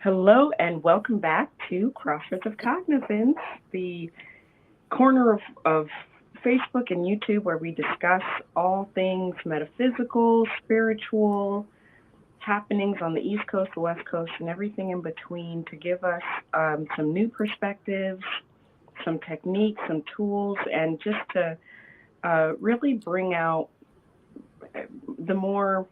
Hello and welcome back to Crossroads of Cognizance, the corner of Facebook and YouTube where we discuss all things metaphysical, spiritual, happenings on the East Coast, the West Coast, and everything in between to give us some new perspectives, some techniques, some tools, and just to really bring out the more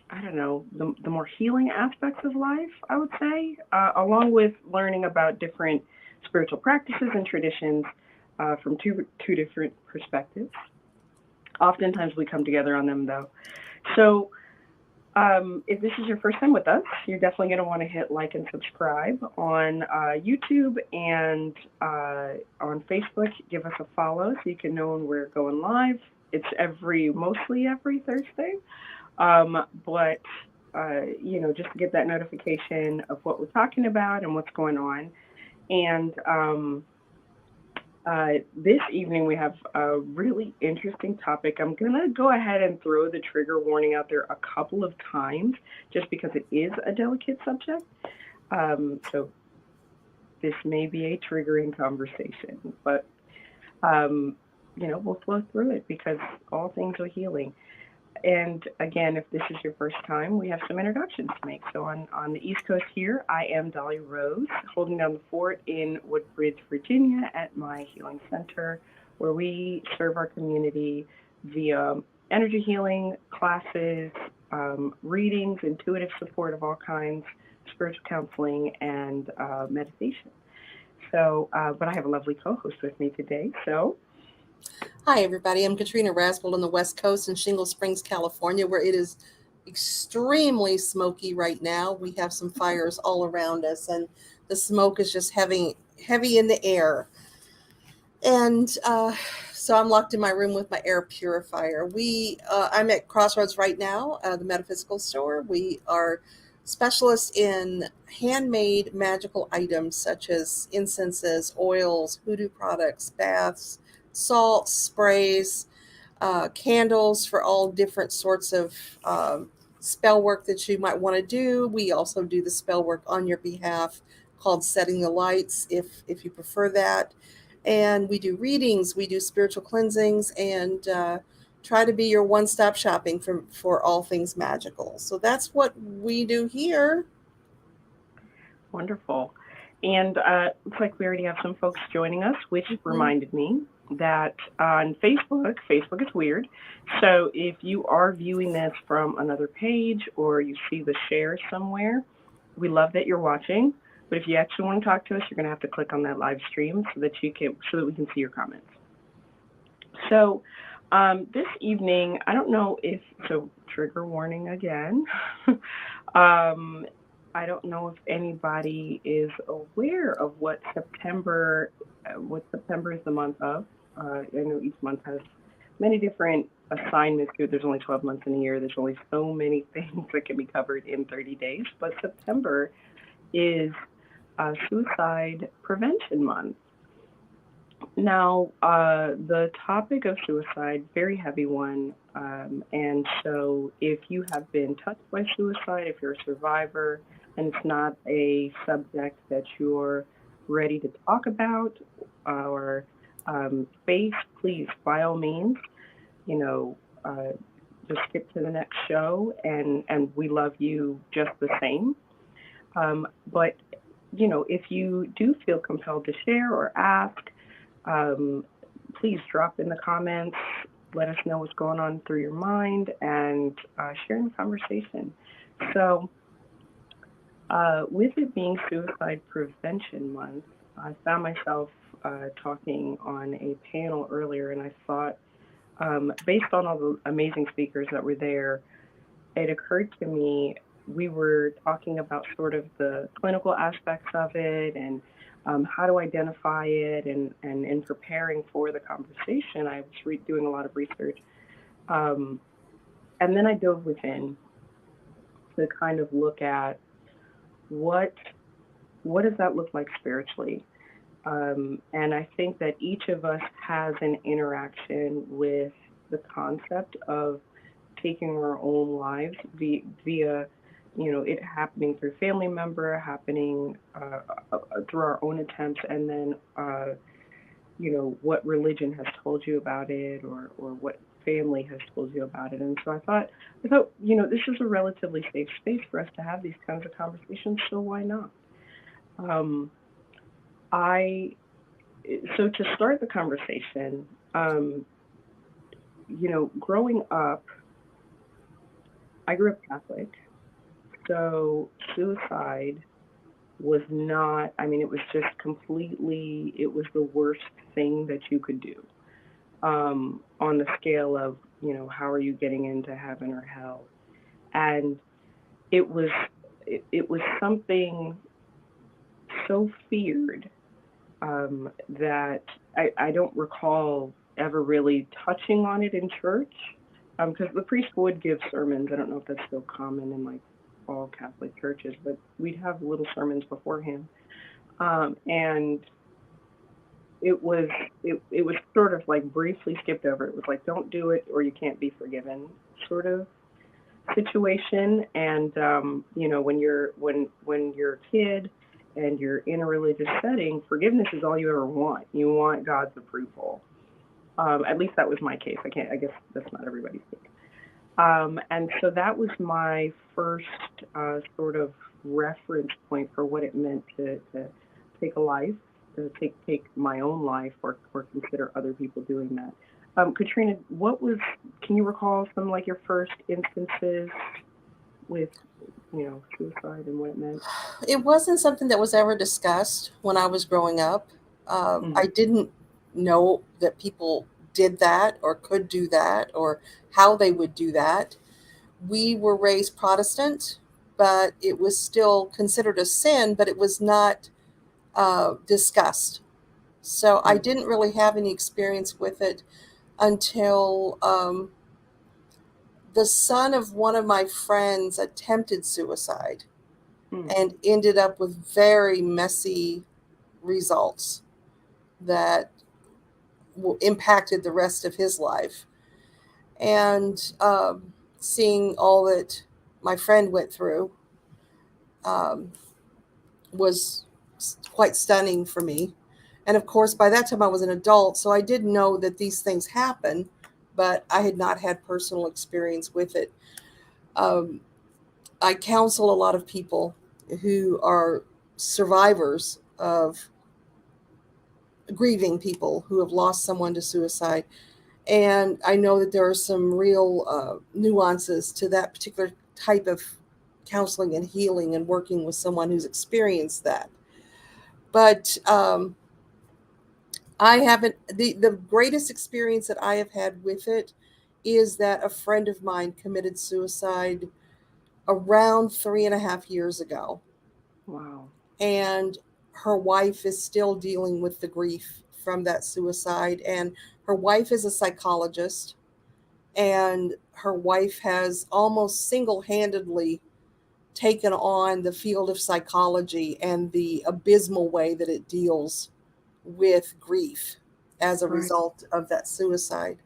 I don't know, the more healing aspects of life, I would say, along with learning about different spiritual practices and traditions from two different perspectives. Oftentimes we come together on them, though. So, if this is your first time with us, you're definitely going to want to hit like and subscribe on YouTube and on Facebook. Give us a follow so you can know when we're going live. It's mostly every Thursday. But just to get that notification of what we're talking about and what's going on. And this evening we have a really interesting topic. I'm going to go ahead and throw the trigger warning out there a couple of times just because it is a delicate subject. So this may be a triggering conversation, but we'll flow through it because all things are healing. And again, if this is your first time, we have some introductions to make. So on the East Coast here, I am Dolly Rose, holding down the fort in Woodbridge, Virginia at my healing center, where we serve our community via energy healing, classes, readings, intuitive support of all kinds, spiritual counseling, and meditation. So, but I have a lovely co-host with me today. So Hi, everybody. I'm Katrina Rasbold on the West Coast in Shingle Springs, California, where it is extremely smoky right now. We have some fires all around us, and the smoke is just heavy in the air. And so I'm locked in my room with my air purifier. I'm at Crossroads right now, the metaphysical store. We are specialists in handmade magical items such as incenses, oils, hoodoo products, baths, salts, sprays, candles for all different sorts of spell work that you might want to do. We also do the spell work on your behalf called setting the lights if you prefer that. And we do readings, we do spiritual cleansings, and try to be your one-stop shopping for all things magical. So that's what we do here. wonderful. And looks like we already have some folks joining us, which Mhm. reminded me that on Facebook is weird. So if you are viewing this from another page or you see the share somewhere, we love that you're watching. But if you actually want to talk to us, you're going to have to click on that live stream so that we can see your comments. So this evening, I don't know if trigger warning again. um, I don't know if anybody is aware of what September is the month of. I know each month has many different assignments to it. There's only 12 months in a year. There's only so many things that can be covered in 30 days. But September is Suicide Prevention Month. Now, the topic of suicide, very heavy one. And so, if you have been touched by suicide, if you're a survivor, and it's not a subject that you're ready to talk about or face, please, by all means, you know, just skip to the next show, and we love you just the same. But if you do feel compelled to share or ask, um, please drop in the comments. Let us know what's going on through your mind and share in the conversation. So, with it being Suicide Prevention Month, I found myself talking on a panel earlier, and I thought, based on all the amazing speakers that were there, it occurred to me we were talking about sort of the clinical aspects of it and how to identify it, and in preparing for the conversation, I was doing a lot of research. Um, and then I dove within to kind of look at what what does that look like spiritually. And I think that each of us has an interaction with the concept of taking our own lives via it happening through family member, happening through our own attempts, and then what religion has told you about it, or what family has told you about it. And so I thought, this is a relatively safe space for us to have these kinds of conversations. So why not? Um, I so to start the conversation, growing up, I grew up Catholic, so suicide was not. I mean, it was just completely. It was the worst thing that you could do. On the scale of, how are you getting into heaven or hell? And it was it was something so feared, that I don't recall ever really touching on it in church, because the priest would give sermons. I don't know if that's still common in like all Catholic churches, but we'd have little sermons beforehand, and it was it was sort of like briefly skipped over. It was like, don't do it or you can't be forgiven, sort of situation. And when you're a kid and you're in a religious setting, forgiveness is all you ever want. You want God's approval. At least that was my case. I guess that's not everybody's case. And so that was my first sort of reference point for what it meant to take a life, to take my own life, or consider other people doing that. Katrina, can you recall some like your first instances with, suicide and what it meant? It wasn't something that was ever discussed when I was growing up. Mm-hmm. I didn't know that people did that or could do that or how they would do that. We were raised Protestant, but it was still considered a sin, but it was not discussed. So I didn't really have any experience with it until the son of one of my friends attempted suicide Mm-hmm. and ended up with very messy results that impacted the rest of his life. And seeing all that my friend went through um, was quite stunning for me. And of course, by that time I was an adult, so I did know that these things happen, but I had not had personal experience with it. Um, I counsel a lot of people who are survivors of grieving people who have lost someone to suicide. And I know that there are some real nuances to that particular type of counseling and healing and working with someone who's experienced that. But I haven't, the greatest experience that I have had with it is that a friend of mine committed suicide around 3.5 years ago. Wow. And her wife is still dealing with the grief from that suicide. And her wife is a psychologist, and her wife has almost single handedly taken on the field of psychology and the abysmal way that it deals with grief as a Right. result of that suicide.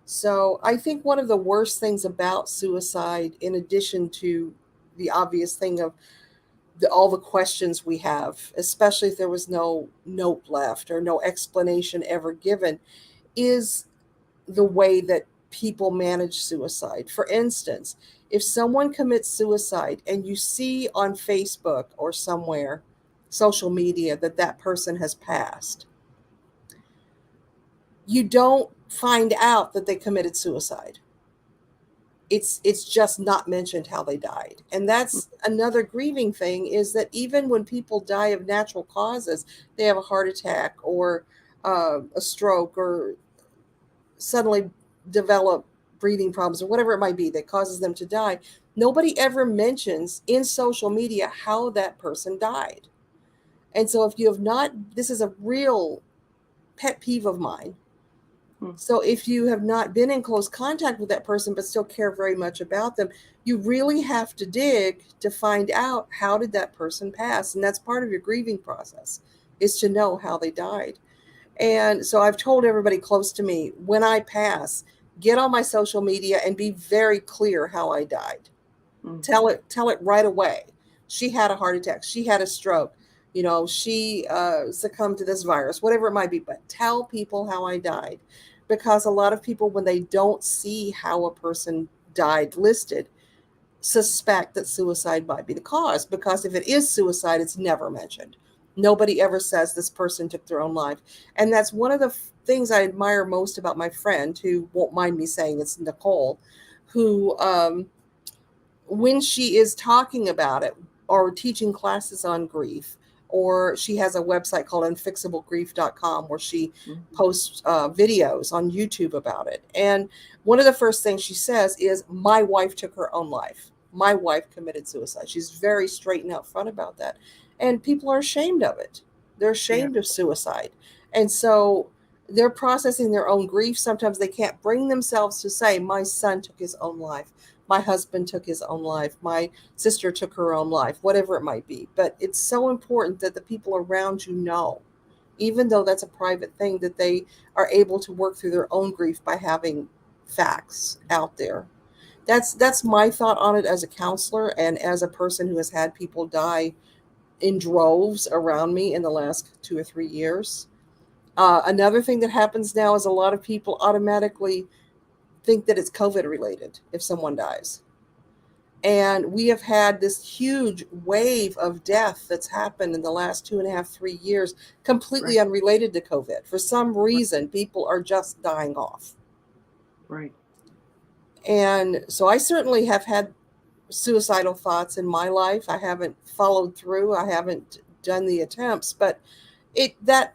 So I think one of the worst things about suicide, in addition to the obvious thing of all the questions we have, especially if there was no note left or no explanation ever given, is the way that people manage suicide. For instance, if someone commits suicide and you see on Facebook or somewhere, social media, that that person has passed, you don't find out that they committed suicide. It's just not mentioned how they died. And that's another grieving thing, is that even when people die of natural causes, they have a heart attack or a stroke, or suddenly develop breathing problems or whatever it might be that causes them to die, nobody ever mentions in social media how that person died. And so if you have not, this is a real pet peeve of mine. Mm-hmm. So if you have not been in close contact with that person but still care very much about them, you really have to dig to find out, how did that person pass? And that's part of your grieving process, is to know how they died. And so I've told everybody close to me, when I pass, get on my social media and be very clear how I died. Mm. Tell it right away. She had a heart attack. She had a stroke. She succumbed to this virus, whatever it might be. But tell people how I died, because a lot of people, when they don't see how a person died listed, suspect that suicide might be the cause, because if it is suicide, it's never mentioned. Nobody ever says this person took their own life. And that's one of the things I admire most about my friend, who won't mind me saying it's Nicole, who, when she is talking about it or teaching classes on grief, or she has a website called unfixablegrief.com where she Mm-hmm. posts videos on YouTube about it. And one of the first things she says is, my wife took her own life. My wife committed suicide. She's very straight and out front about that. And people are ashamed of it. They're Yeah. ashamed of suicide. And so they're processing their own grief. Sometimes they can't bring themselves to say, my son took his own life, my husband took his own life, my sister took her own life, whatever it might be. But it's so important that the people around you know, even though that's a private thing, that they are able to work through their own grief by having facts out there. That's my thought on it as a counselor and as a person who has had people die in droves around me in the last 2 or 3 years. Another thing that happens now is a lot of people automatically think that it's COVID related if someone dies. And we have had this huge wave of death that's happened in the last 2.5, 3 years, completely Right. unrelated to COVID. For some Right. reason, people are just dying off. Right. And so I certainly have had suicidal thoughts in my life. I haven't followed through. I haven't done the attempts, but it that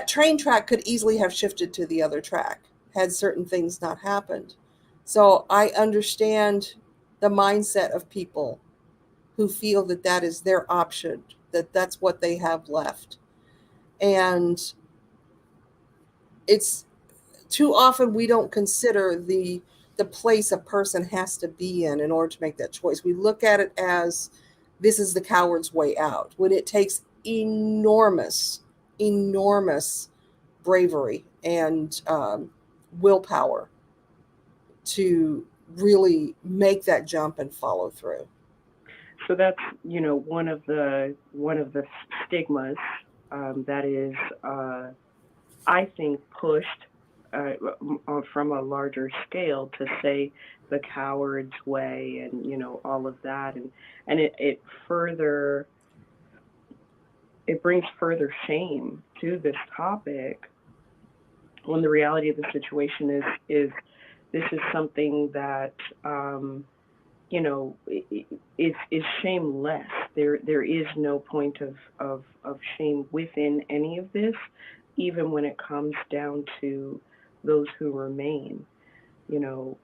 train track could easily have shifted to the other track had certain things not happened. So I understand the mindset of people who feel that that is their option, that that's what they have left. And it's too often we don't consider the place a person has to be in order to make that choice. We look at it as, this is the coward's way out, when it takes enormous, enormous bravery and willpower to really make that jump and follow through. So that's, one of the stigmas, that is, I think, pushed, from a larger scale, to say the coward's way, and all of that, and it brings further shame to this topic, when the reality of the situation is this is something that, is shameless. There is no point of shame within any of this, even when it comes down to those who remain. You know,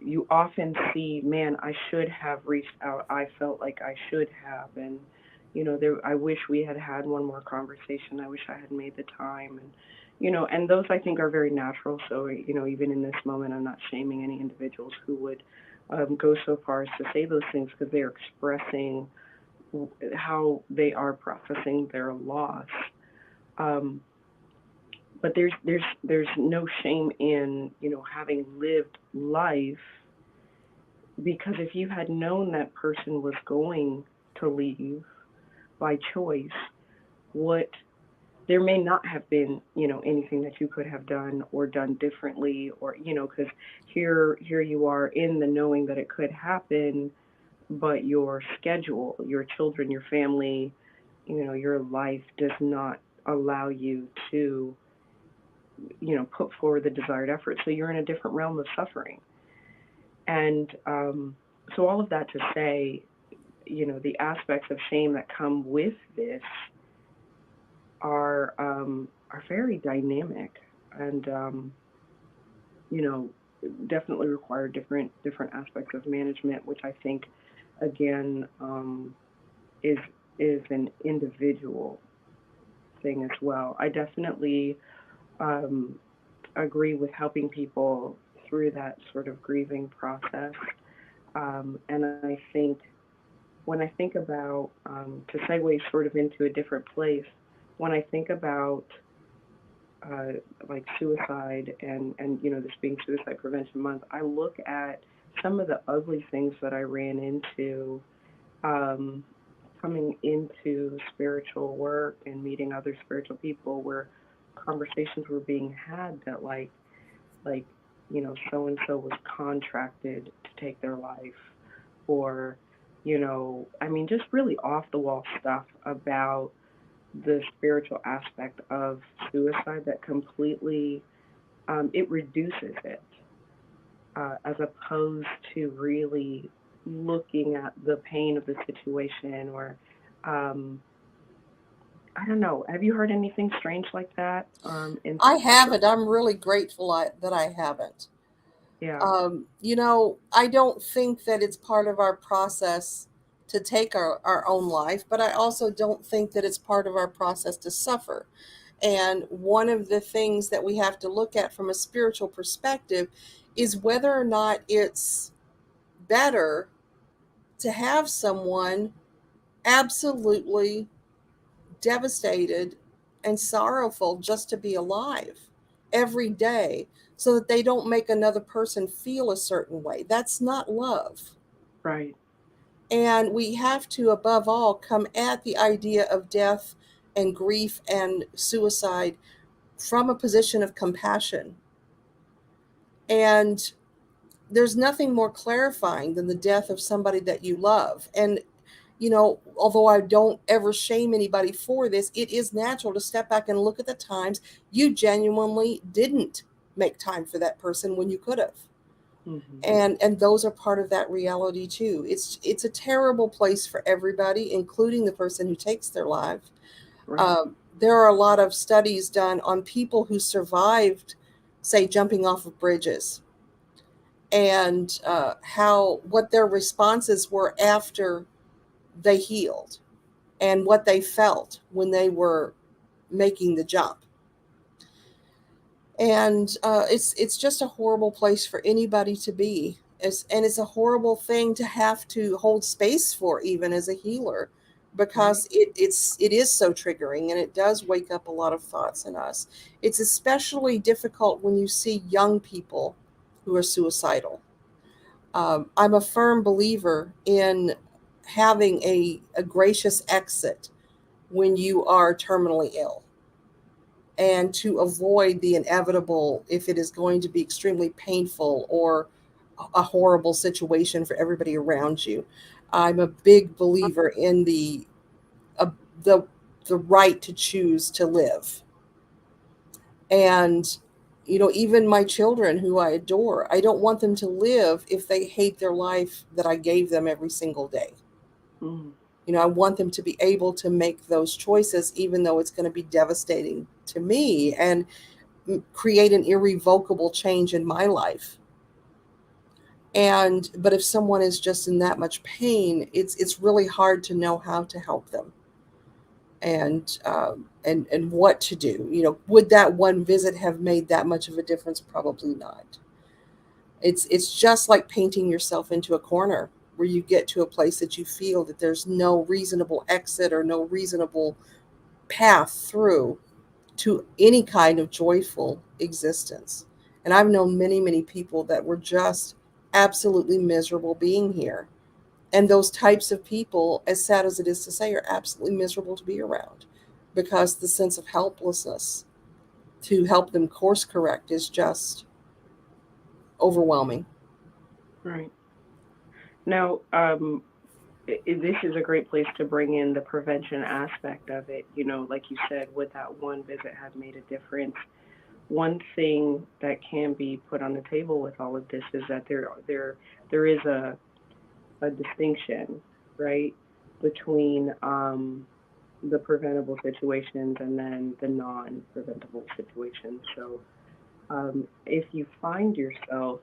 you often see, man, I should have reached out. I felt like I should have, and I wish we had had one more conversation. I wish I had made the time, and and those, I think, are very natural. So even in this moment, I'm not shaming any individuals who would, go so far as to say those things, because they are expressing how they are processing their loss. Um, but there's no shame in having lived life, because if you had known that person was going to leave by choice, what there may not have been anything that you could have done or done differently, or because here you are in the knowing that it could happen, but your schedule, your children, your family, your life does not allow you to put forward the desired effort, so you're in a different realm of suffering. And so all of that to say, the aspects of shame that come with this are very dynamic, and you know definitely require different aspects of management, which I think, again, is an individual thing as well. I definitely, um, agree with helping people through that sort of grieving process. And I think, when I think about, to segue sort of into a different place, when I think about, like suicide, and this being Suicide Prevention Month, I look at some of the ugly things that I ran into um, coming into spiritual work and meeting other spiritual people where conversations were being had that like so and so was contracted to take their life, or I mean, just really off the wall stuff about the spiritual aspect of suicide that completely it reduces it, as opposed to really looking at the pain of the situation, or um, I don't know. Have you heard anything strange like that in I spiritual? haven't. I'm really grateful that I haven't. Yeah, I don't think that it's part of our process to take our own life, but I also don't think that it's part of our process to suffer. And one of the things that we have to look at from a spiritual perspective is whether or not it's better to have someone absolutely devastated and sorrowful just to be alive every day so that they don't make another person feel a certain way. That's not love. right, And we have to, above all, come at the idea of death and grief and suicide from a position of compassion. And there's nothing more clarifying than the death of somebody that you love. And although I don't ever shame anybody for this, it is natural to step back and look at the times you genuinely didn't make time for that person when you could have. hmm, And those are part of that reality too. It's a terrible place for everybody, including the person who takes their life. right, There are a lot of studies done on people who survived, say, jumping off of bridges, and how what their responses were after they healed and what they felt when they were making the jump. And it's just a horrible place for anybody to be. And it's a horrible thing to have to hold space for, even as a healer, right, because it is so triggering, and it does wake up a lot of thoughts in us. It's especially difficult when you see young people who are suicidal. I'm a firm believer in having a gracious exit when you are terminally ill, and to avoid the inevitable if it is going to be extremely painful or a horrible situation for everybody around you. I'm a big believer in uh, the the right to choose to live. And even my children who I adore, I don't want them to live if they hate their life that I gave them every single day. mm, I want them to be able to make those choices, even though it's going to be devastating to me and create an irrevocable change in my life. And but if someone is just in that much pain, it's really hard to know how to help them, and what to do. Would that one visit have made that much of a difference? Probably not. It's just like painting yourself into a corner where you get to a place that you feel that there's no reasonable exit or no reasonable path through to any kind of joyful existence. And I've known many, many people that were just absolutely miserable being here. And those types of people, as sad as it is to say, are absolutely miserable to be around, because the sense of helplessness to help them course correct is just overwhelming. right. Now, this is a great place to bring in the prevention aspect of it. Like you said, would that one visit have made a difference? One thing that can be put on the table with all of this is that there is a distinction, right, between the preventable situations and then the non-preventable situations. So if you find yourself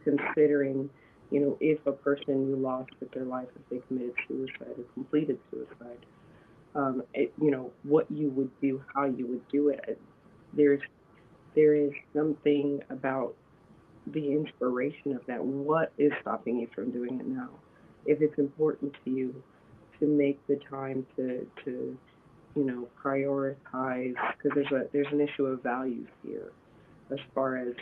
considering, if a person you lost with their life, if they committed suicide or completed suicide, what you would do, how you would do it. There's there is something about the inspiration of that. What is stopping you from doing it now? If it's important to you to make the time to prioritize, because there's an issue of values here, as far as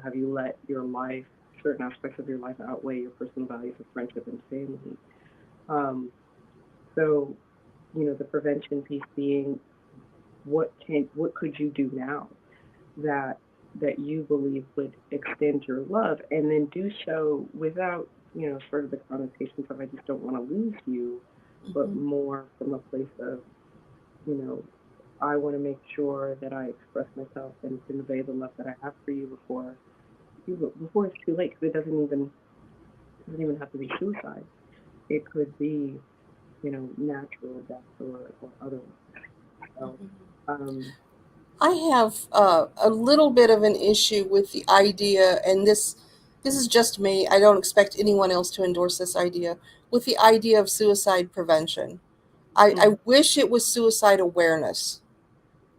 have you let your life certain aspects of your life outweigh your personal values of friendship and family. Um, so, the prevention piece being what could you do now that you believe would extend your love, and then do so without, sort of the connotations of I just don't want to lose you, but Mhm. more from a place of, you know, I want to make sure that I express myself and convey the love that I have for you before it's too late, because it doesn't even have to be suicide. It could be, natural death or otherwise. So, um, I have a little bit of an issue with the idea, and this is just me. I don't expect anyone else to endorse this idea. With the idea of suicide prevention, I mm, wish it was suicide awareness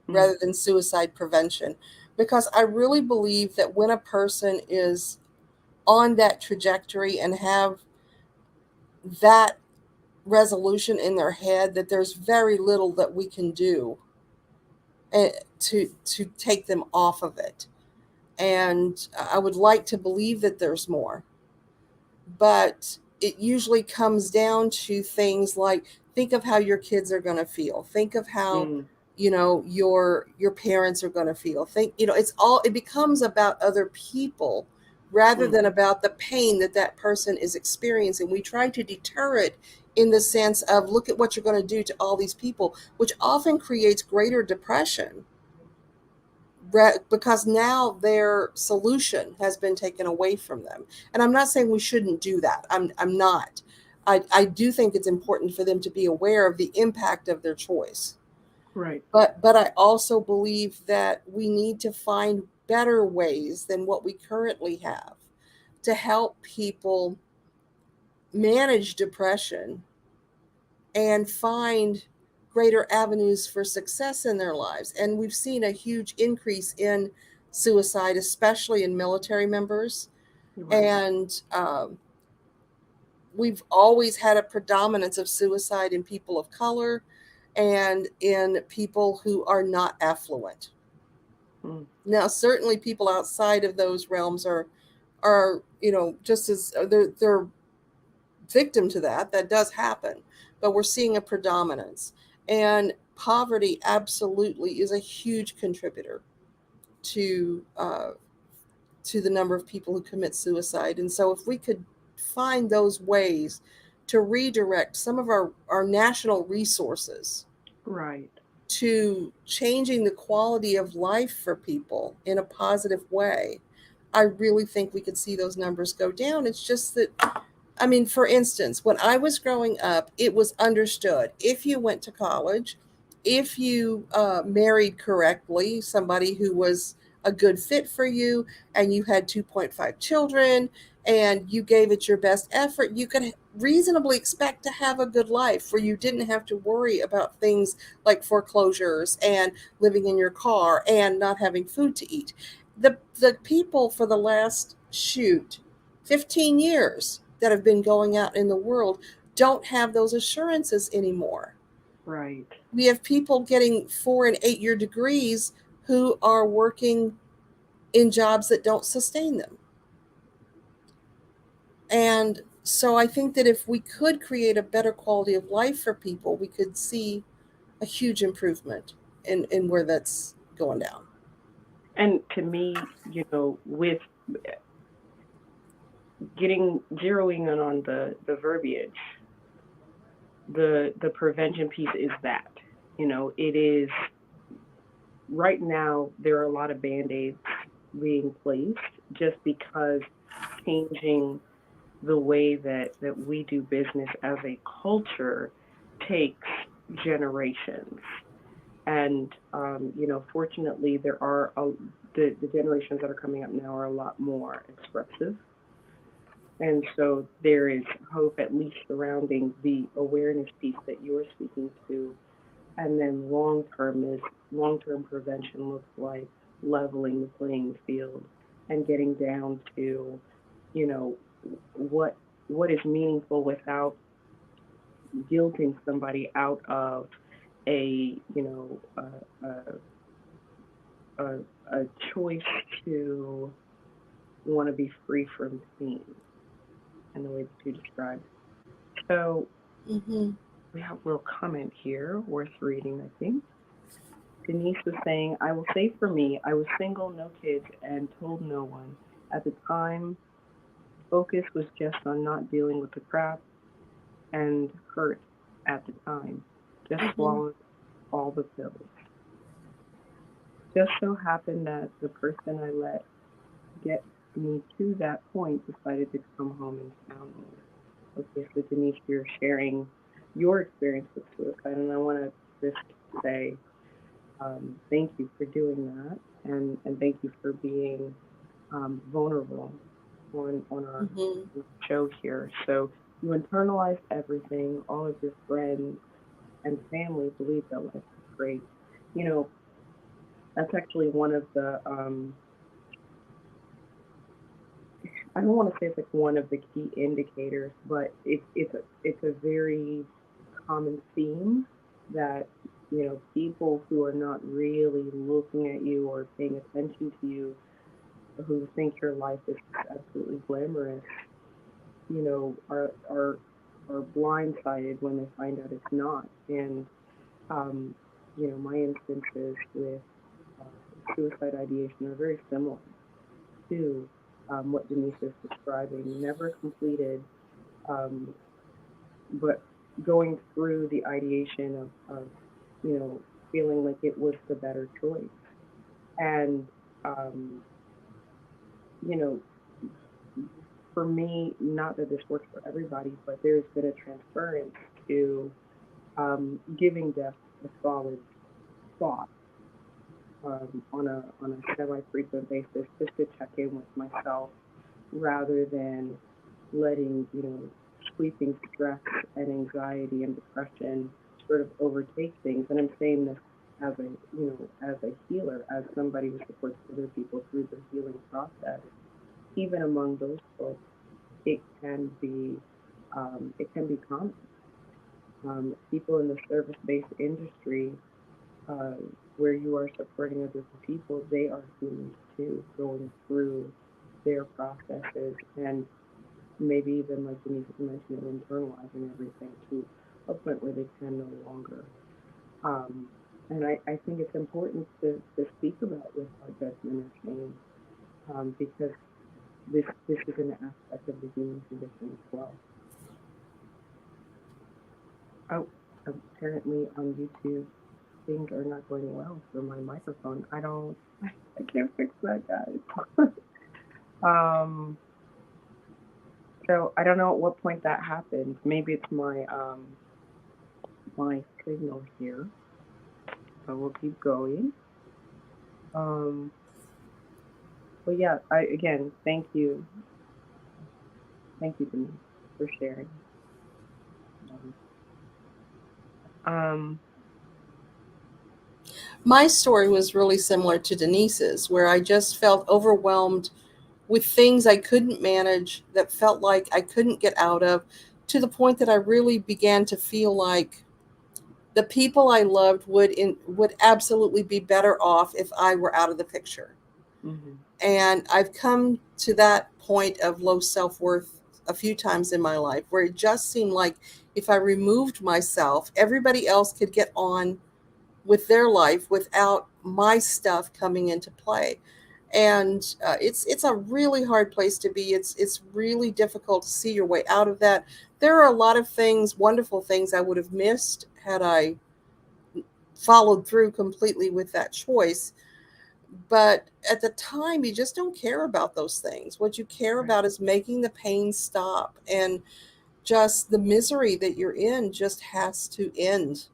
mm, rather than suicide prevention, because I really believe that when a person is on that trajectory and have that resolution in their head, that there's very little that we can do to take them off of it. And I would like to believe that there's more, but it usually comes down to things like, think of how your kids are going to feel, think of how mm, your parents are going to feel, think, it becomes about other people rather mm, than about the pain that that person is experiencing. We try to deter it in the sense of, look at what you're going to do to all these people, which often creates greater depression because now their solution has been taken away from them. And I'm not saying we shouldn't do that. I'm not. I do think it's important for them to be aware of the impact of their choice. right, But I also believe that we need to find better ways than what we currently have to help people manage depression and find greater avenues for success in their lives. And we've seen a huge increase in suicide, especially in military members. right, And we've always had a predominance of suicide in people of color and in people who are not affluent. mm, Now, certainly people outside of those realms are just as they're victim to that. That does happen, but we're seeing a predominance. And poverty absolutely is a huge contributor to to the number of people who commit suicide. And so if we could find those ways to redirect some of our national resources right. to changing the quality of life for people in a positive way, I really think we could see those numbers go down. It's just that, I mean, for instance, when I was growing up, it was understood if you went to college, if you married correctly, somebody who was a good fit for you, and you had 2.5 children, and you gave it your best effort, you could reasonably expect to have a good life where you didn't have to worry about things like foreclosures and living in your car and not having food to eat. The people for the last 15 years that have been going out in the world don't have those assurances anymore. Right. We have people getting 4 and 8 year degrees who are working in jobs that don't sustain them. And so I think that if we could create a better quality of life for people, we could see a huge improvement in where that's going down. And to me, with getting zeroing in on the verbiage, the prevention piece is that, it is right now there are a lot of band-aids being placed just because changing the way that we do business as a culture takes generations. And fortunately, there are the generations that are coming up now are a lot more expressive, and so there is hope, at least surrounding the awareness piece that you're speaking to. And then long term prevention looks like leveling the playing field and getting down to, you know, what is meaningful without guilting somebody out of a a, a choice to want to be free from pain in the way that you described. So Mm-hmm. we have a little comment here worth reading, I think. Denise was saying, I will say for me, I was single, no kids, and told no one. At the time, focus was just on not dealing with the crap and hurt at the time. Just Mm-hmm. swallowed all the pills. Just so happened that the person I let get me to that point decided to come home and found me. Okay, so Denise, you're sharing your experience with suicide, and I want to just say thank you for doing that, and thank you for being vulnerable on our Mm-hmm. show here. So you internalized everything. All of your friends and family believe that life is great. You know, that's actually one of the I don't want to say it's like one of the key indicators, but it's a very common theme that people who are not really looking at you or paying attention to you, who think your life is absolutely glamorous, are blindsided when they find out it's not. And um, my instances with suicide ideation are very similar to what Denise is describing. Never completed, um, but going through the ideation of feeling like it was the better choice. And, um, you know, for me, not that this works for everybody, but there's been a transference to giving death a solid thought on a semi-frequent basis, just to check in with myself, rather than letting sweeping stress and anxiety and depression sort of overtake things. And I'm saying this as a healer, as somebody who supports other people through their healing process. Even among those folks, it can be common. People in the service-based industry, uh, where you are supporting other people, they are humans too, going through their processes, and maybe even, like Denise mentioned, internalizing everything to a point where they can no longer. Um, and I think it's important to speak about without judgment or shame, because this is an aspect of the human condition as well. Oh, apparently on YouTube things are not going well for my microphone. I can't fix that, guys. um, so I don't know at what point that happened. Maybe it's my signal here, but we'll keep going. Um, but yeah, I again thank you, Denise, for sharing. Um, My story was really similar to Denise's, where I just felt overwhelmed with things I couldn't manage, that felt like I couldn't get out of, to the point that I really began to feel like the people I loved would absolutely be better off if I were out of the picture. mhm, And I've come to that point of low self-worth a few times in my life, where it just seemed like if I removed myself, everybody else could get on with their life without my stuff coming into play. And it's a really hard place to be. It's really difficult to see your way out of that. There are a lot of things, wonderful things, I would have missed had I followed through completely with that choice. But at the time, you just don't care about those things. What you care right, about is making the pain stop, and just the misery that you're in just has to end.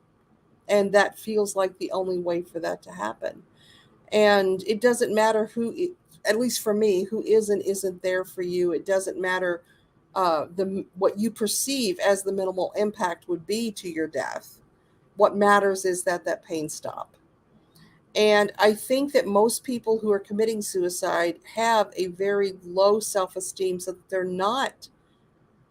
And that feels like the only way for that to happen. And it doesn't matter at least for me, who is and isn't there for you. It doesn't matter the what you perceive as the minimal impact would be to your death. What matters is that that pain stop. And I think that most people who are committing suicide have a very low self-esteem, so that they're not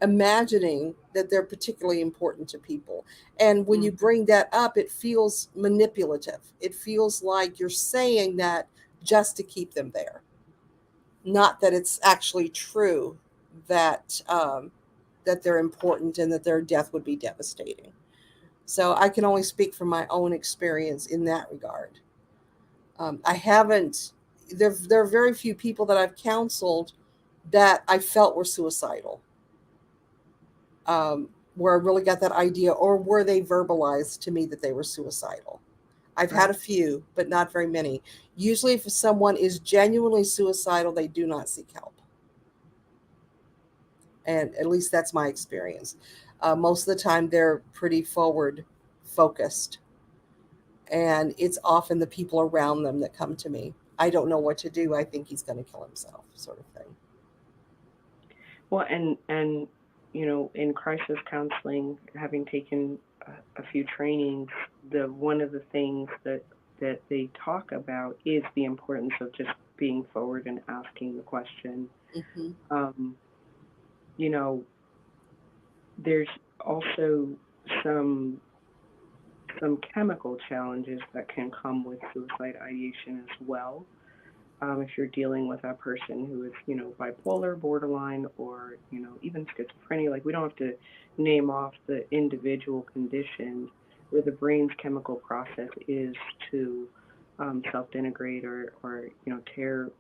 imagining that they're particularly important to people. And when you mhm, bring that up, it feels manipulative. It feels like you're saying that just to keep them there. Not that it's actually true that that they're important and that their death would be devastating. So I can only speak from my own experience in that regard. I haven't. There are very few people that I've counseled that I felt were suicidal, where I really got that idea, or were they verbalized to me that they were suicidal. I've had Right. a few, but not very many. Usually, if someone is genuinely suicidal, they do not seek help. And at least that's my experience. Most of the time, they're pretty forward focused, and it's often the people around them that come to me. I don't know what to do. I think he's going to kill himself, sort of thing. Well, and in crisis counseling, having taken a few trainings, the one of the things that they talk about is the importance of just being forward and asking the question. Hmm. Um, you know, there's also some some chemical challenges that can come with suicide ideation as well. If you're dealing with a person who is, bipolar, borderline, or, even schizophrenia, like we don't have to name off the individual conditions where the brain's chemical process is to self-denigrate or tear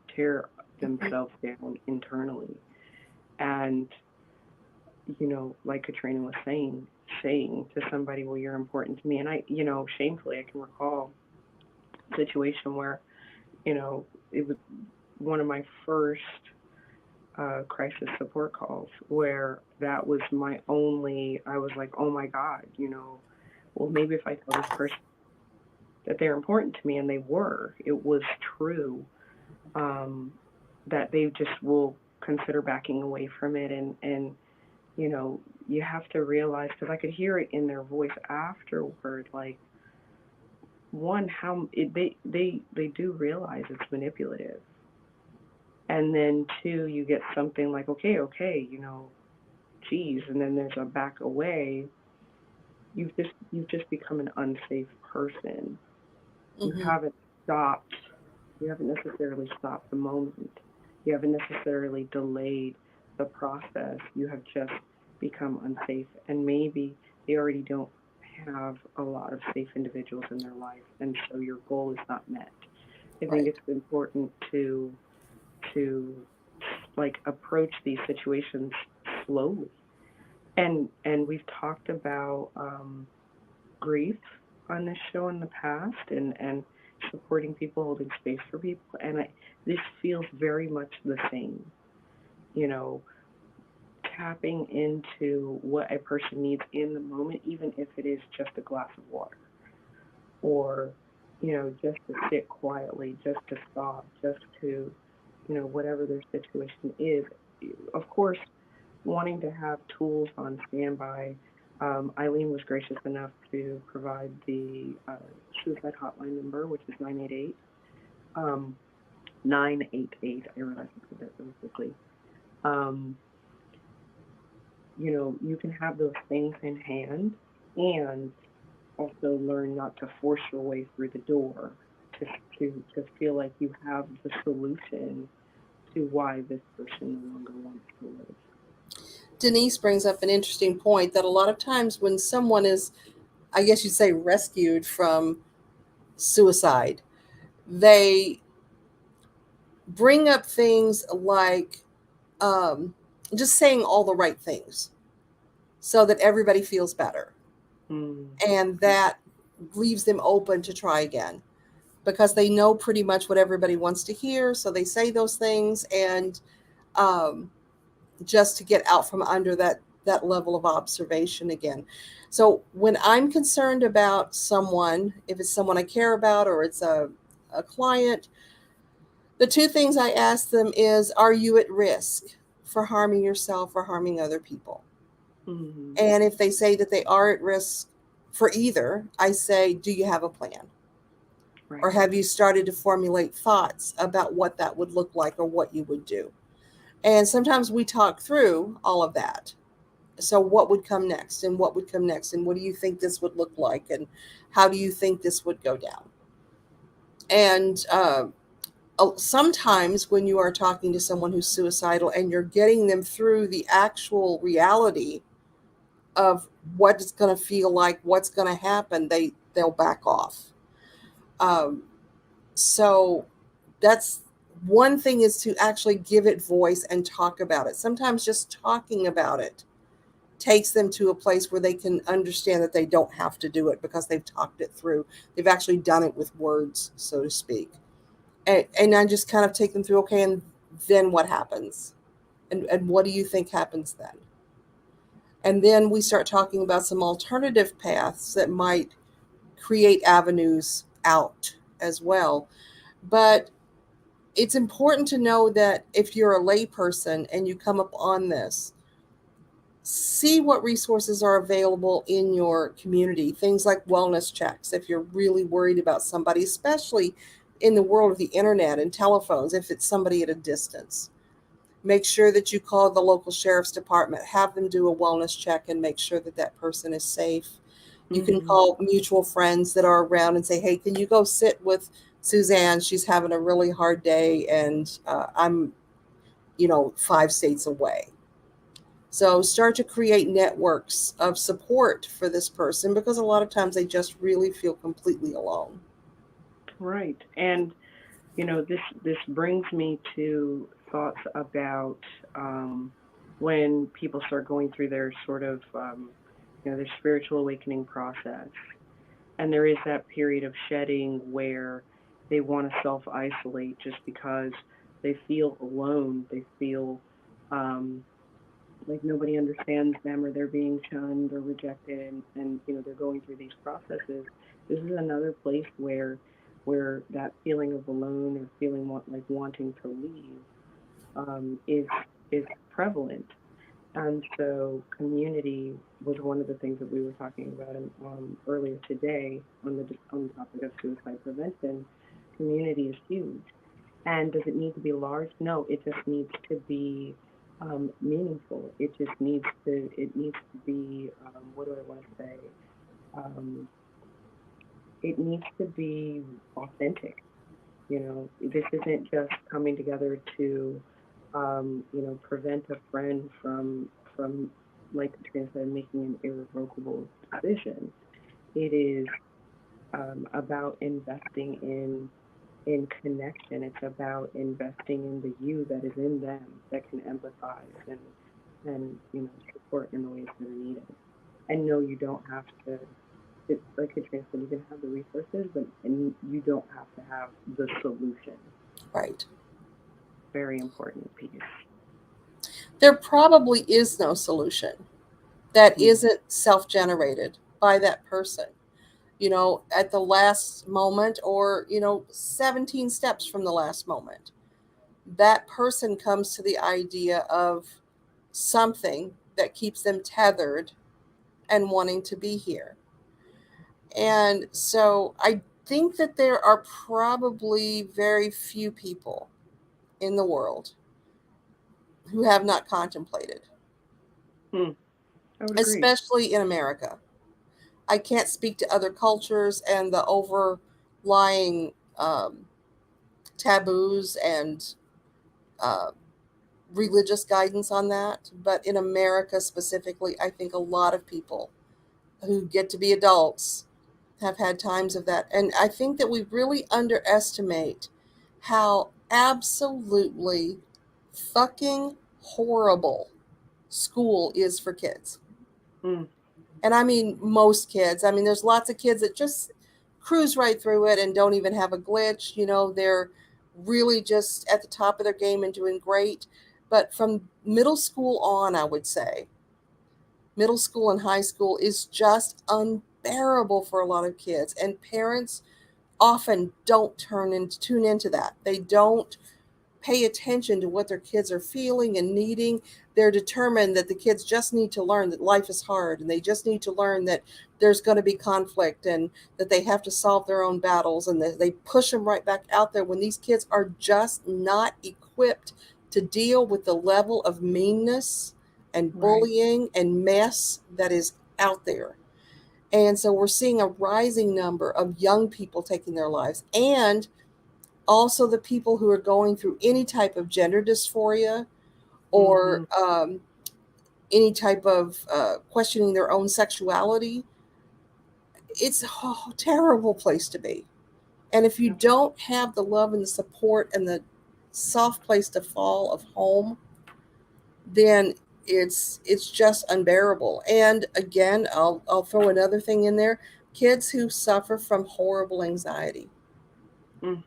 Hmm. themselves down internally. And, like Katrina was saying to somebody, well, you're important to me. And shamefully, I can recall a situation where, it was one of my first crisis support calls where that was my only, I was like, oh my God, well, maybe if I tell this person that they're important to me, and they were, it was true, um, that they just will consider backing away from it. And, you have to realize, because I could hear it in their voice afterward, like, one, they do realize it's manipulative. And then two, you get something like, okay, geez, and then there's a back away. You've just become an unsafe person. You Hmm. haven't stopped. You haven't necessarily stopped the moment. You haven't necessarily delayed the process. You have just become unsafe, and maybe they already don't have a lot of safe individuals in their life, and so your goal is not met. I think Right. it's important to like approach these situations slowly. And we've talked about grief on this show in the past, and supporting people, holding space for people, and this feels very much the same. You know, tapping into what a person needs in the moment, even if it is just a glass of water, or just to sit quietly, just to stop, just to whatever their situation is. Of course, wanting to have tools on standby. Eileen was gracious enough to provide the suicide hotline number, which is 988. 988. I realize I said that really quickly. Um, you can have those things in hand, and also learn not to force your way through the door to to feel like you have the solution to why this person no longer wants to live. Denise brings up an interesting point that a lot of times when someone is, I guess you'd say, rescued from suicide, they bring up things like um, just saying all the right things so that everybody feels better. Mm. And that leaves them open to try again because they know pretty much what everybody wants to hear. So they say those things, and um, just to get out from under that level of observation again. So when I'm concerned about someone, if it's someone I care about or it's a client, the two things I ask them is, are you at risk for harming yourself or harming other people? Mm. And if they say that they are at risk for either, I say, do you have a plan? Or Right. have you started to formulate thoughts about what that would look like or what you would do? And sometimes we talk through all of that. So, what would come next? And what would come next? And what do you think this would look like? And how do you think this would go down? And sometimes when you are talking to someone who's suicidal and you're getting them through the actual reality of what it's going to feel like, what's going to happen, they'll back off. Um, so that's one thing, is to actually give it voice and talk about it. Sometimes just talking about it takes them to a place where they can understand that they don't have to do it because they've talked it through. They've actually done it with words, so to speak. And I just kind of take them through, okay, and then what happens? And what do you think happens then? And then we start talking about some alternative paths that might create avenues out as well. But it's important to know that if you're a layperson and you come up on this, see what resources are available in your community. Things like wellness checks, if you're really worried about somebody, especially in the world of the internet and telephones, if it's somebody at a distance. Make sure that you call the local sheriff's department, have them do a wellness check and make sure that that person is safe. You can Mm-hmm. call mutual friends that are around and say, hey, can you go sit with Suzanne? She's having a really hard day, and I'm, 5 states away. So start to create networks of support for this person, because a lot of times they just really feel completely alone. Right. And this brings me to thoughts about when people start going through their sort of their spiritual awakening process, and there is that period of shedding where they want to self isolate just because they feel alone. They feel um, like nobody understands them, or they're being shunned or rejected, and they're going through these processes. This is another place where that feeling of alone, or feeling like wanting to leave, is prevalent. And so community was one of the things that we were talking about earlier today on the topic of suicide prevention. Community is huge. And does it need to be large? No, it just needs to be meaningful. It needs to be, what do I want to say? Um, it needs to be authentic. This isn't just coming together to, prevent a friend from, like Katrina said, making an irrevocable decision. It is about investing in connection. It's about investing in the you that is in them, that can empathize and support in the ways that are needed. And no, you don't have to. It's like Katrina said, you can have the resources, and you don't have to have the solution. Right. Very important piece. There probably is no solution that Mm-hmm. isn't self generated by that person, at the last moment, or, 17 steps from the last moment. That person comes to the idea of something that keeps them tethered and wanting to be here. And so I think that there are probably very few people in the world who have not contemplated, Mm, I would agree. especially in America. I can't speak to other cultures and the overlying taboos and uh, religious guidance on that. But in America specifically, I think a lot of people who get to be adults have had times of that. And I think that we really underestimate how absolutely fucking horrible school is for kids. Mm, And I mean, most kids. I mean, there's lots of kids that just cruise right through it and don't even have a glitch. They're really just at the top of their game and doing great. But from middle school on, I would say, middle school and high school is just unbearable for a lot of kids. And parents often don't tune into that. They don't pay attention to what their kids are feeling and needing. They're determined that the kids just need to learn that life is hard, and they just need to learn that there's going to be conflict, and that they have to solve their own battles, and they push them right back out there when these kids are just not equipped to deal with the level of meanness and right. bullying and mess that is out there. And so we're seeing a rising number of young people taking their lives. And also the people who are going through any type of gender dysphoria Mm-hmm. or any type of questioning their own sexuality, it's a terrible place to be. And if you Yep. don't have the love and the support and the soft place to fall of home, then it's just unbearable. And again, I'll throw another thing in there: kids who suffer from horrible anxiety Mm.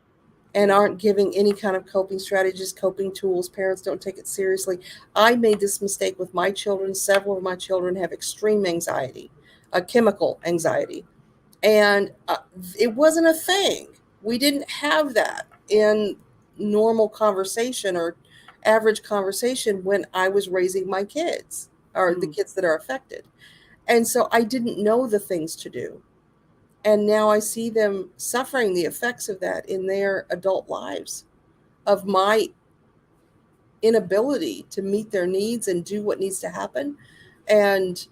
and Yeah. aren't giving any kind of coping strategies, coping tools. Parents don't take it seriously. I made this mistake with my children. Several of my children have extreme anxiety, a chemical anxiety, and it wasn't a thing. We didn't have that in normal conversation or average conversation when I was raising my kids or the Mm. kids that are affected. And so I didn't know the things to do. And now I see them suffering the effects of that in their adult lives, of my inability to meet their needs and do what needs to happen. And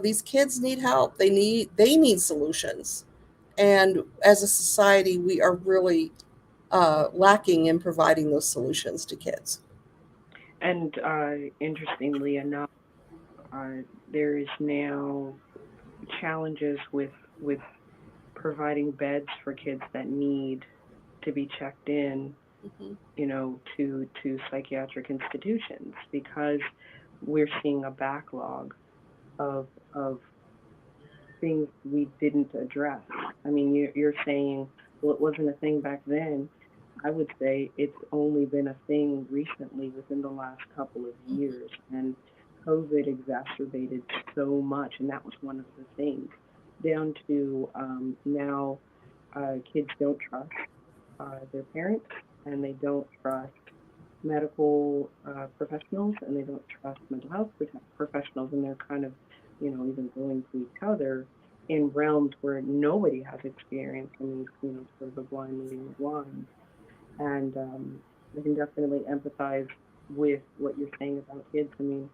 these kids need help. They need solutions. And as a society, we are really lacking in providing those solutions to kids. And interestingly enough, there is now challenges with providing beds for kids that need to be checked in, Hmm. to psychiatric institutions because we're seeing a backlog of of things we didn't address. I mean, you're saying, well, it wasn't a thing back then. I would say it's only been a thing recently within the last couple of years, and COVID exacerbated so much, and that was one of the things. Down to now, kids don't trust their parents, and they don't trust medical professionals, and they don't trust mental health professionals, and they're kind of, even going to each other in realms where nobody has experience. I mean, sort of the blind leading the blind. And I can definitely empathize with what you're saying about kids. I mean,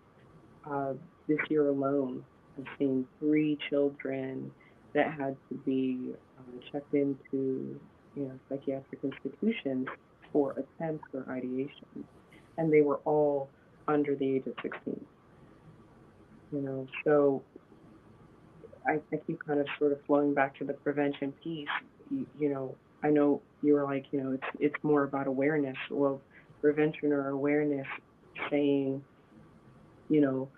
uh, this year alone, I've seen 3 children that had to be checked into, psychiatric institutions for attempts or ideation, and they were all under the age of 16. So I keep kind of sort of flowing back to the prevention piece. I know you were like, it's more about awareness. Well, prevention or awareness, saying, you know,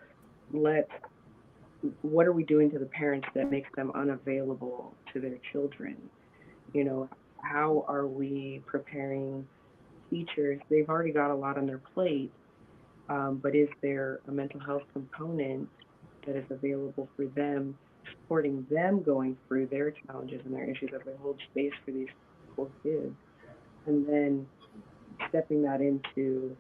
let what are we doing to the parents that makes them unavailable to their children? You know, how are we preparing teachers? They've already got a lot on their plate, but is there a mental health component that is available for them, supporting them going through their challenges and their issues, that they hold space for these poor kids? And then stepping that into,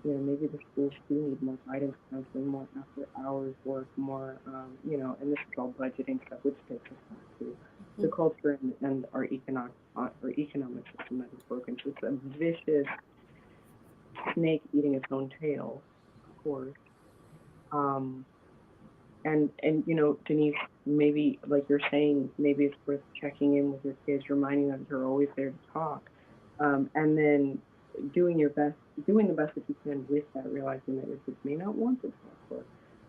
maybe the schools do need more guidance counseling, more after hours work, more, and this is all budgeting stuff, which takes us back to the culture and our economic system that is broken. So it's a vicious snake eating its own tail, of course. Um, and Denise, maybe like you're saying, maybe it's worth checking in with your kids, reminding them you're always there to talk, and then doing your best, doing the best that you can with that, realizing that your kids may not want to talk,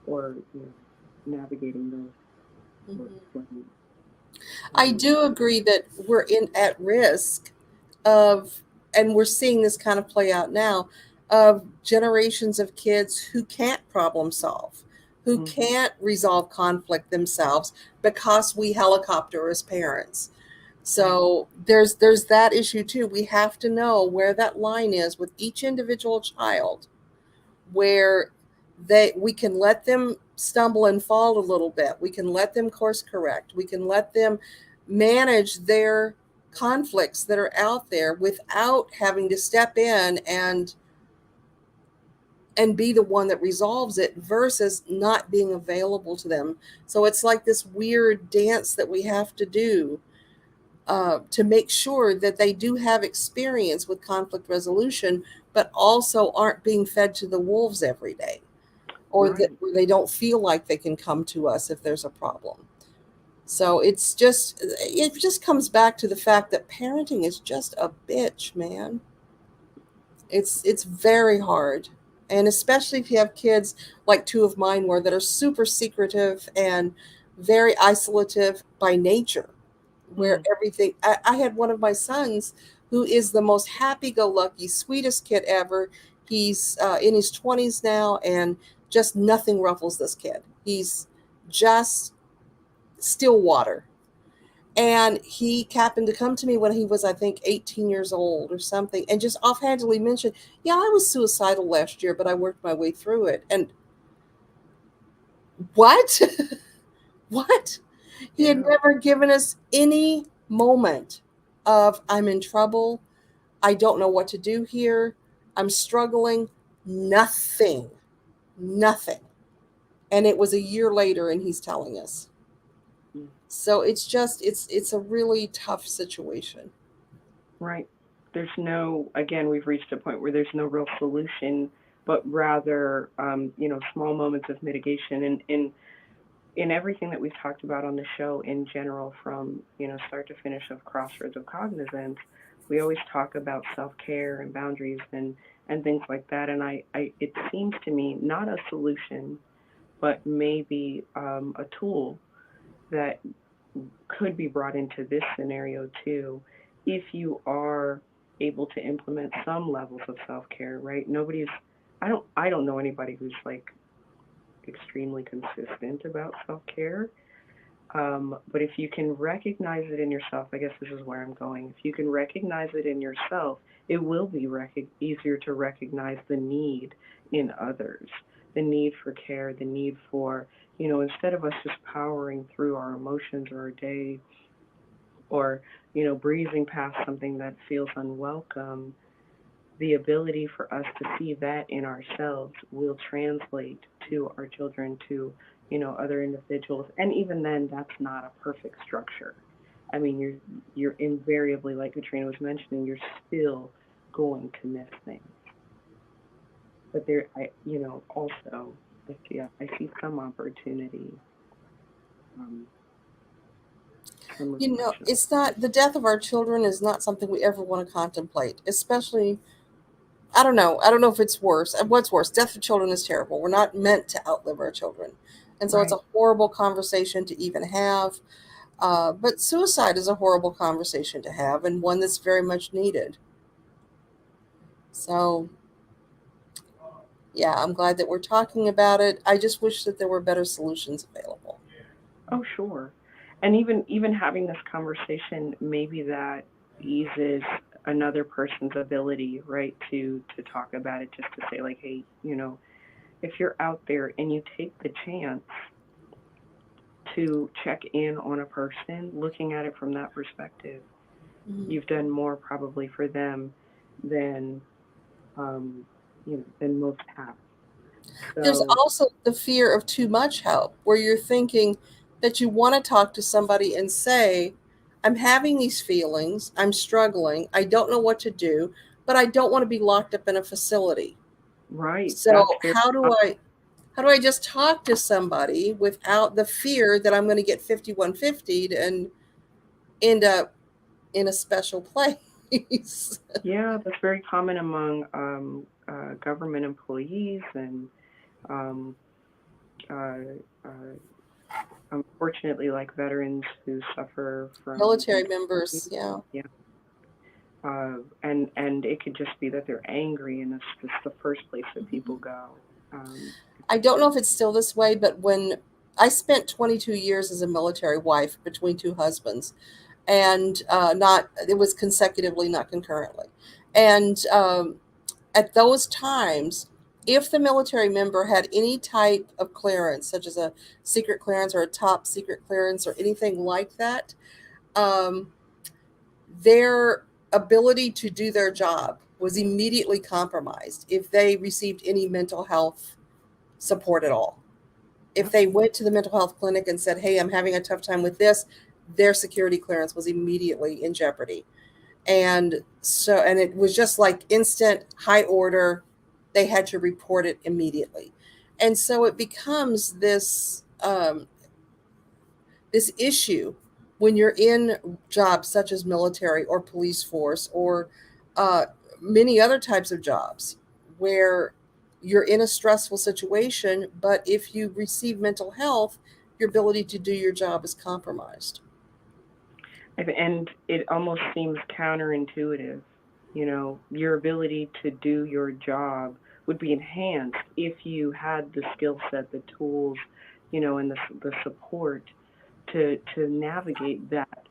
or navigating those sorts Hmm. of things. I Um, do agree that we're in at risk of, and we're seeing this kind of play out now, of generations of kids who can't problem solve, who mm-hmm. can't resolve conflict themselves because we helicopter as parents. Right. So there's that issue too. We have to know where that line is with each individual child, where we can let them stumble and fall a little bit. We can let them course correct. We can let them manage their conflicts that are out there without having to step in and be the one that resolves it versus not being available to them. So it's like this weird dance that we have to do to make sure that they do have experience with conflict resolution, but also aren't being fed to the wolves every day, or that Right. where they don't feel like they can come to us if there's a problem. So it just comes back to the fact that parenting is just a bitch, man. It's very hard. And especially if you have kids like two of mine were that are super secretive and very isolative by nature, where Mm, everything I had one of my sons who is the most happy-go-lucky, sweetest kid ever. He's in his 20s now, and just nothing ruffles this kid. He's just still water. And he happened to come to me when he was, I think, 18 years old or something, and just offhandedly mentioned, "Yeah, I was suicidal last year, but I worked my way through it." And what? What? He had yeah. never given us any moment of, "I'm in trouble. I don't know what to do here. I'm struggling." Nothing. Nothing. And it was a year later, and he's telling us. Mm. So it's a really tough situation. Right. There's no, again, we've reached a point where there's no real solution, but rather, small moments of mitigation. And in everything that we've talked about on the show in general, from, start to finish of Crossroads of Cognizance, we always talk about self-care and boundaries and things like that. And it seems to me not a solution, but maybe a tool that could be brought into this scenario too, if you are able to implement some levels of self-care, right? I don't know anybody who's like extremely consistent about self-care. But if you can recognize it in yourself, I guess this is where I'm going. If you can recognize it in yourself, it will be easier to recognize the need in others, the need for care, the need for, instead of us just powering through our emotions or our day, or, breezing past something that feels unwelcome, the ability for us to see that in ourselves will translate to our children, to, other individuals. And even then, that's not a perfect structure. I mean, you're invariably, like Katrina was mentioning, you're still going to miss things. But also, I see some opportunity, um, some reflection. It's not the death of our children is not something we ever want to contemplate, especially I don't know. I don't know if it's worse. What's worse? Death of children is terrible. We're not meant to outlive our children. And so it's a Right. horrible conversation to even have. But suicide is a horrible conversation to have and one that's very much needed. So, yeah, I'm glad that we're talking about it. I just wish that there were better solutions available. Oh, sure. And even having this conversation, maybe that eases another person's ability, right, to talk about it, just to say like, hey, if you're out there and you take the chance to check in on a person, looking at it from that perspective, Mhm. you've done more probably for them than than most have. There's So, also the fear of too much help, where you're thinking that you want to talk to somebody and say, "I'm having these feelings, I'm struggling, I don't know what to do, but I don't want to be locked up in a facility." right, that's So, very how do I just talk to somebody without the fear that I'm going to get 5150'd and end up in a special place? yeah, that's very common among government employees and um, uh, uh, unfortunately, like veterans who suffer from Military PTSD. members, yeah. Yeah, and it could just be that they're angry, and it's the first place that people go. Um, I don't know if it's still this way, but when I spent 22 years as a military wife between two husbands, and not it was consecutively, not concurrently, and at those times, if the military member had any type of clearance, such as a secret clearance or a top secret clearance or anything like that, um, their ability to do their job was immediately compromised if they received any mental health support at all. If yep. they went to the mental health clinic and said, "Hey, I'm having a tough time with this," their security clearance was immediately in jeopardy. And it was just like instant high order. They had to report it immediately. And so it becomes this this issue when you're in jobs such as military or police force or uh, many other types of jobs where you're in a stressful situation, but if you receive mental health, your ability to do your job is compromised. And it almost seems counterintuitive. Your ability to do your job would be enhanced if you had the skill set, the tools, and the support to navigate that,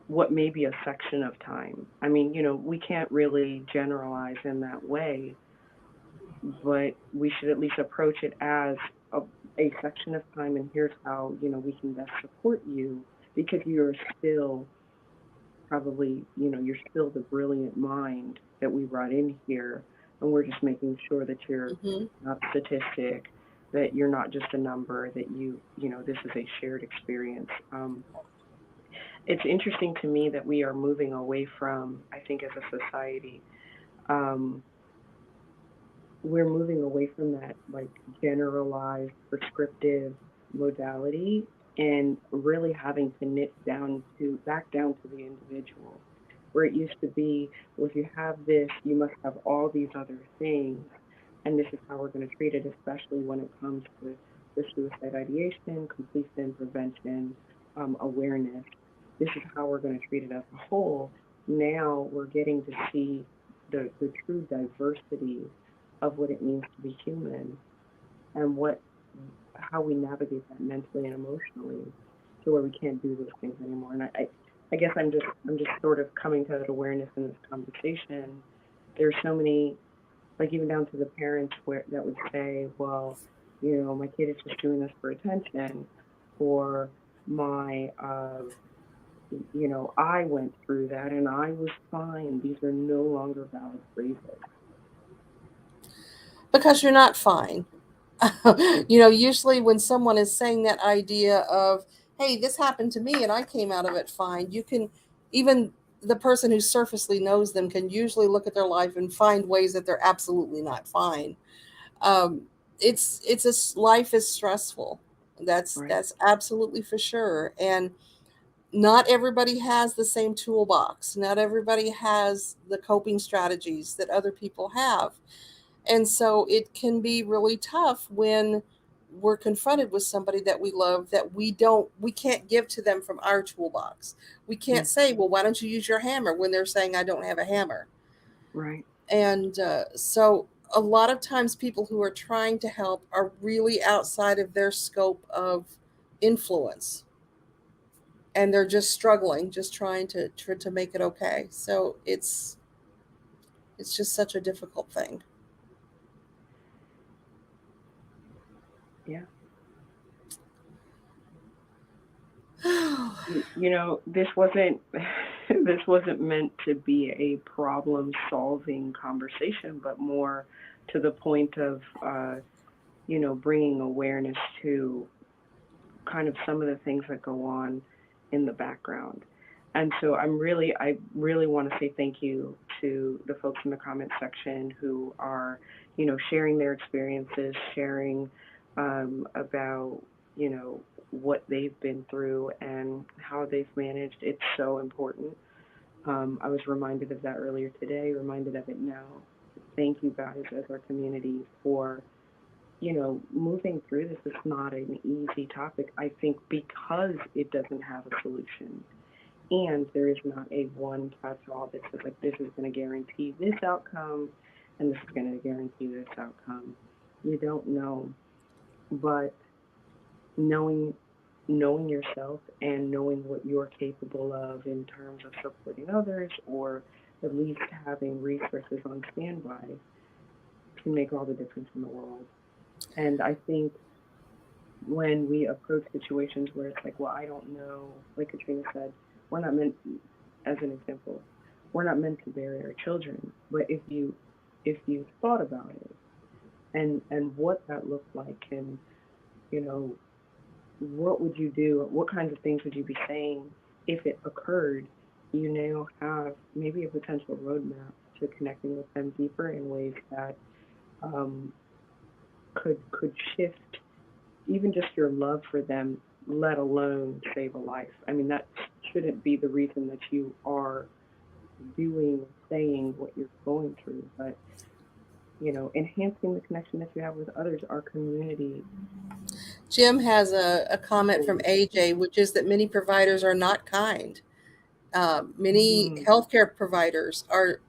what may be a section of time. I mean, we can't really generalize in that way, but we should at least approach it as a, a section of time, and here's how, we can best support you, because you're still probably, you're still the brilliant mind that we brought in here, and we're just making sure that you're Hmm. not a statistic, that you're not just a number, that this is a shared experience. It's interesting to me that we are moving away from, I think, as a society, um, we're moving away from that like generalized prescriptive modality, and really having to knit down to back down to the individual, where it used to be, well, if you have this, you must have all these other things, and this is how we're going to treat it, especially when it comes to the suicide ideation, completion, prevention, awareness. This is how we're going to treat it as a whole. Now we're getting to see the true diversity of what it means to be human, and what how we navigate that mentally and emotionally, to where we can't do those things anymore. And I guess I'm just sort of coming to that awareness in this conversation. There's so many, like even down to the parents where that would say, well, my kid is just doing this for attention, or my I went through that and I was fine. These are no longer valid phrases. Because you're not fine. Usually when someone is saying that idea of, hey, this happened to me and I came out of it fine, you can, even the person who surfacely knows them can usually look at their life and find ways that they're absolutely not fine. um, life is stressful. Right. That's absolutely for sure. And not everybody has the same toolbox. Not everybody has the coping strategies that other people have. And so it can be really tough when we're confronted with somebody that we love that we can't give to them from our toolbox. We can't Mm. say, well, why don't you use your hammer, when they're saying I don't have a hammer. Right. And so a lot of times people who are trying to help are really outside of their scope of influence, and they're just struggling, just trying to make it okay. So it's just such a difficult thing. Yeah. Oh, This wasn't this wasn't meant to be a problem solving conversation, but more to the point of bringing awareness to kind of some of the things that go on in the background. And so I really want to say thank you to the folks in the comment section who are, sharing their experiences, sharing about, what they've been through and how they've managed. It's so important. I was reminded of that earlier today, reminded of it now. Thank you guys as our community for, moving through this. Is not an easy topic, I think, because it doesn't have a solution. And there is not a one catch all that says, like, this is going to guarantee this outcome and this is going to guarantee this outcome. You don't know. But knowing knowing yourself and knowing what you're capable of in terms of supporting others, or at least having resources on standby, can make all the difference in the world. And I think when we approach situations where it's like, well, I don't know, like Katrina said, we're not meant, as an example, we're not meant to bury our children. But if you thought about it, and what that looked like, and you know what would you do? What kinds of things would you be saying if it occurred? You now have maybe a potential roadmap to connecting with them deeper in ways that um, could shift even just your love for them, let alone save a life. I mean, that shouldn't be the reason that you are doing or saying what you're going through, but enhancing the connection that you have with others, our community. Jim has a comment from AJ, which is that many providers are not kind. Many Mm, healthcare providers are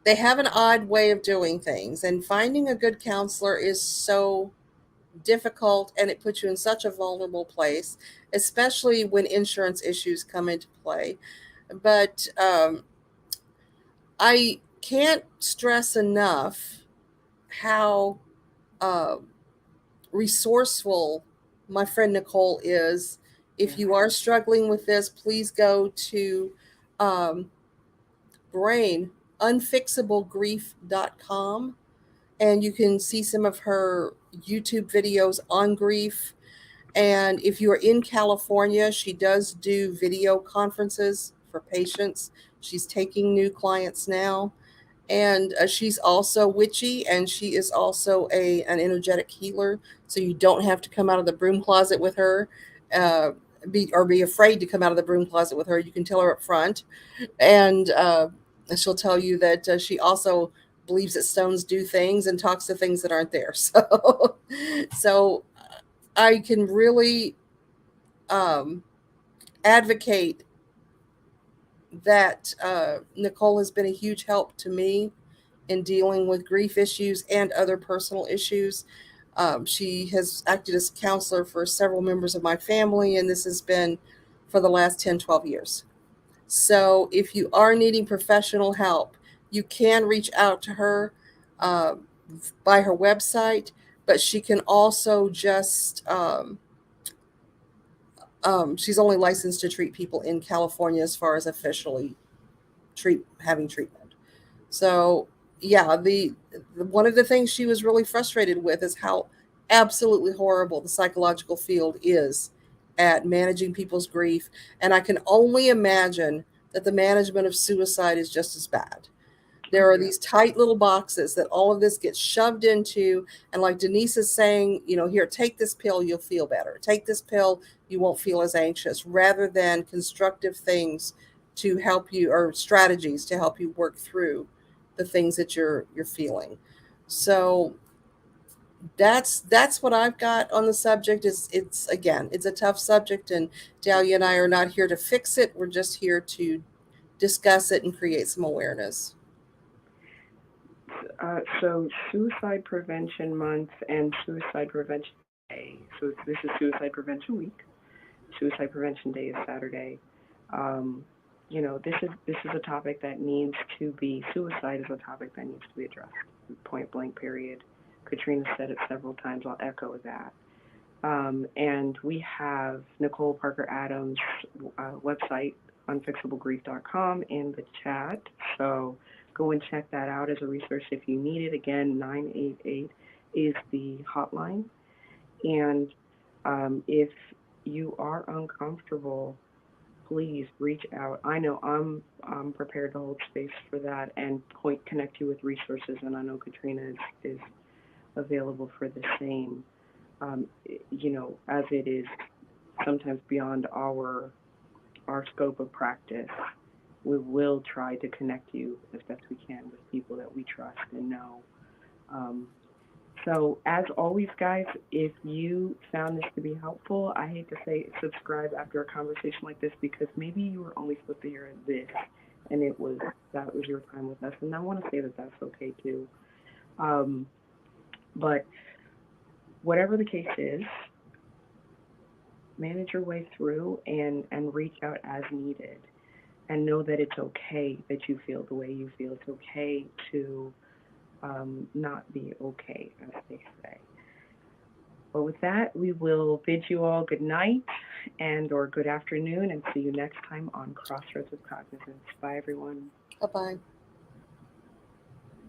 they have an odd way of doing things, and finding a good counselor is so difficult, and it puts you in such a vulnerable place, especially when insurance issues come into play. But I can't stress enough how uh, resourceful my friend Nicole is. If yeah, you are struggling with this, please go to um, brain unfixablegrief.com, and you can see some of her YouTube videos on grief. And if you are in California, she does do video conferences for patients. She's taking new clients now. And she's also witchy, and she is also an energetic healer. So you don't have to come out of the broom closet with her, uh, be afraid to come out of the broom closet with her. You can tell her up front, and she'll tell you that she also believes that stones do things and talks to things that aren't there. So I can really um, advocate that Nicole has been a huge help to me in dealing with grief issues and other personal issues. She has acted as a counselor for several members of my family, and this has been for the last 10, 12 years. So if you are needing professional help, you can reach out to her uh, by her website, but she can also just she's only licensed to treat people in California as far as officially having treatment. So yeah, the one of the things she was really frustrated with is how absolutely horrible the psychological field is at managing people's grief, and I can only imagine that the management of suicide is just as bad. oh There are yeah, these tight little boxes that all of this gets shoved into. And like Denise is saying, here, take this pill, you'll feel better. Take this pill, you won't feel as anxious, rather than constructive things to help you, or strategies to help you work through the things that you're feeling. So that's what I've got on the subject. Is it's again, it's a tough subject, and Dahlia and I are not here to fix it. We're just here to discuss it and create some awareness. so Suicide Prevention Month and Suicide Prevention Day. So this is Suicide Prevention Week. Suicide Prevention Day is Saturday. Um, this is a topic that needs to be. Suicide is a topic that needs to be addressed. Point blank. Period. Katrina said it several times. I'll echo that. And we have Nicole Parker Adams' website, unfixablegrief.com, in the chat. So go and check that out as a resource if you need it. Again, 988 is the hotline. And if you are uncomfortable, please reach out. I know I'm prepared to hold space for that and connect you with resources, and I know Katrina is available for the same. Um, as it is sometimes beyond our scope of practice, we will try to connect you as best we can with people that we trust and know. Um, so, as always, guys, if you found this to be helpful, I hate to say subscribe after a conversation like this, because maybe you were only supposed to hear this, and that was your time with us, and I want to say that that's okay too. Um, but whatever the case is, manage your way through and reach out as needed, and know that it's okay that you feel the way you feel. It's okay to not be okay, as they say. Well, with that, we will bid you all good night and or good afternoon, and see you next time on Crossroads of Cognizance. Bye, everyone. Bye bye.